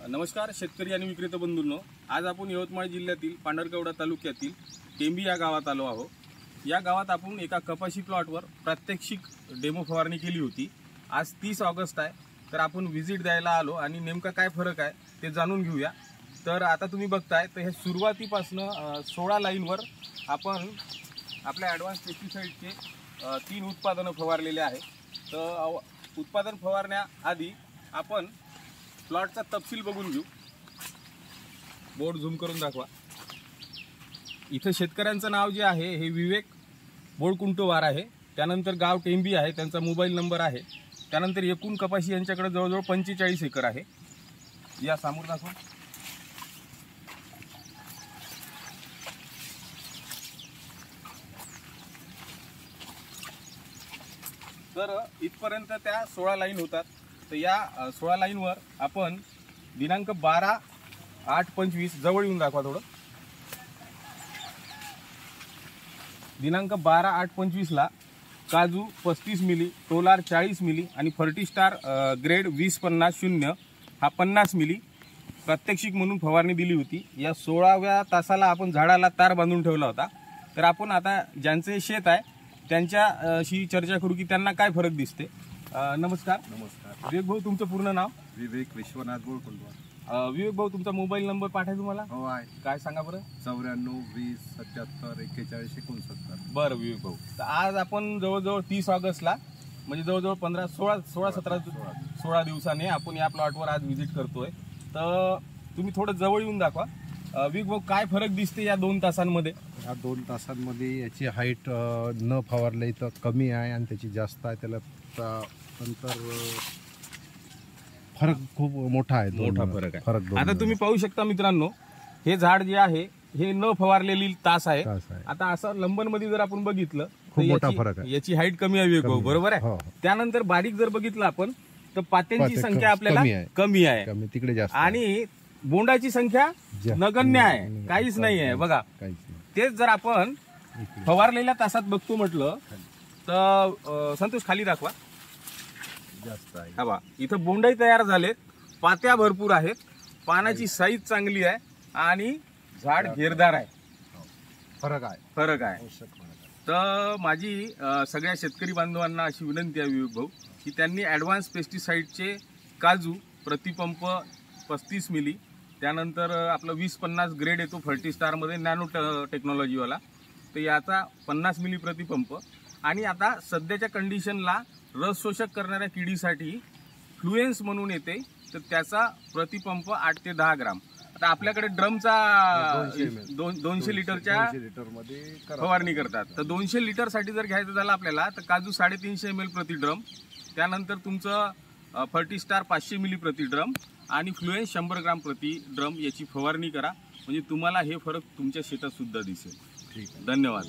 नमस्कार शेतकरी आणि विक्रेता बंधूंनो, आज आपण यवतमाळ जिल्ह्यातील पांढरकवडा तालुक्यातील टेंबी या गावात आलो आहोत। या गावात आपण एका कपाशी प्लॉटवर प्रात्यक्षिक डेमो फवारणी केली होती। आज 30 ऑगस्ट आहे, तर आपण व्हिजिट द्यायला आलो आणि नेमका काय फरक आहे ते जाणून घेऊया। तर आता तुम्ही बघताय तर हे सुरुवातीपासून 16 लाईनवर आपण आपल्या ॲडव्हान्स पेस्टिसाइडचे 3 उत्पादनं फवारलेले आहे। तर उत्पादन फवारण्याआधी आपण प्लॉटचा तपशील बघून घेऊ। बोर्ड झूम करून दाखवा। इथे शेतकऱ्यांचं नाव जे आहे हे विवेक बोडकुंटोवार आहे, त्यानंतर गाव टेंबी आहे, त्यांचा मोबाईल नंबर आहे, त्यानंतर एकूण कपाशी यांच्याकडे जवळजवळ 45 एकर आहे। या समोर दाखवा। तर इथपर्यंत त्या 16 लाईन होतात। तर या 16 लाईनवर आपण दिनांक 12/8/25 जवळ येऊन दाखवा थोडं। दिनांक 12/8/25 ला काजू 35 मिली, टोलार 40 मिली आणि फर्टिस्टार ग्रेड 2050 हा 50 मिली प्रात्यक्षिक म्हणून फवारणी दिली होती। या 16व्या तासाला आपण झाडाला तार बांधून ठेवला होता। तर आपण आता ज्यांचे शेत आहे त्यांच्याशी चर्चा करू की त्यांना काय फरक दिसते। नमस्कार। विवेक भाऊ, तुमचं पूर्ण नाव? विवेक विश्वनाथ बोडकुंटवार। विवेक भाऊ, तुमचा मोबाईल नंबर पाठायचा तुम्हाला? हो आहे। काय सांगा बरं? 94 20 77 41 69। बरं विवेक भाऊ, तर आज आपण जवळजवळ 30 ऑगस्टला म्हणजे जवळजवळ 16 दिवसाने आपण या प्लॉटवर आज व्हिजिट करतोय। तर तुम्ही थोडं जवळ येऊन दाखवा। विवेक भाऊ, काय फरक दिसते या 2 तासांमध्ये? या 2 तासांमध्ये याची हाईट न फवारली तर कमी आहे आणि त्याची जास्त आहे। त्याला नंतर फरक खूप मोठा आहे। मोठा फरक आहे। आता तुम्ही पाहू शकता मित्रांनो, हे झाड जे आहे हे न फवारलेली तास आहे। आता असं लंबन मध्ये जर आपण बघितलं खूप मोठा फरक आहे। याची हाईट कमी आहे विवेक भाऊ, बरोबर आहे? त्यानंतर बारीक जर बघितलं आपण तर पात्यांची संख्या आपल्याला कमी आहे, तिकडे जास्त, आणि बोंडाची संख्या नगण्य आहे, काहीच नाही आहे बघा। तेच जर आपण फवारलेल्या तासात बघतो म्हटलं तर संतोष खाली दाखवा, जास्त आहे। हा बा, इथं बोंडही तयार झालेत, पात्या भरपूर आहेत, पानाची साईज चांगली आहे आणि झाड घेरदार आहे। फरक आहे। तर माझी सगळ्या शेतकरी बांधवांना अशी विनंती आहे विवेक भाऊ की त्यांनी ॲडव्हान्स पेस्टिसाइडचे काजू प्रतिपंप 35 मिली, त्यानंतर आपलं 2050 ग्रेड येतो फर्टिस्टारमध्ये नॅनो टेक्नॉलॉजीवाला, तर याचा 50 मिली प्रतिपंप, आणि आता सध्याच्या कंडिशनला रस शोषक करणाऱ्या किडीसाठी फ्लुएन्स म्हणून येते, तर त्याचा प्रतिपंप 8 ते 10 ग्राम। आता आपल्याकडे ड्रमचा 200 लिटरच्या फवारणी करतात, तर 200 लिटरसाठी जर घ्यायचं झालं आपल्याला तर काजू 350 ml प्रति ड्रम, त्यानंतर तुमचं फर्टिस्टार 500 मिली प्रति ड्रम आणि फ्लुएन्स 100 ग्राम प्रति ड्रम याची फवारणी करा, म्हणजे तुम्हाला हे फरक तुमच्या शेतात सुद्धा दिसेल। ठीक आहे, धन्यवाद।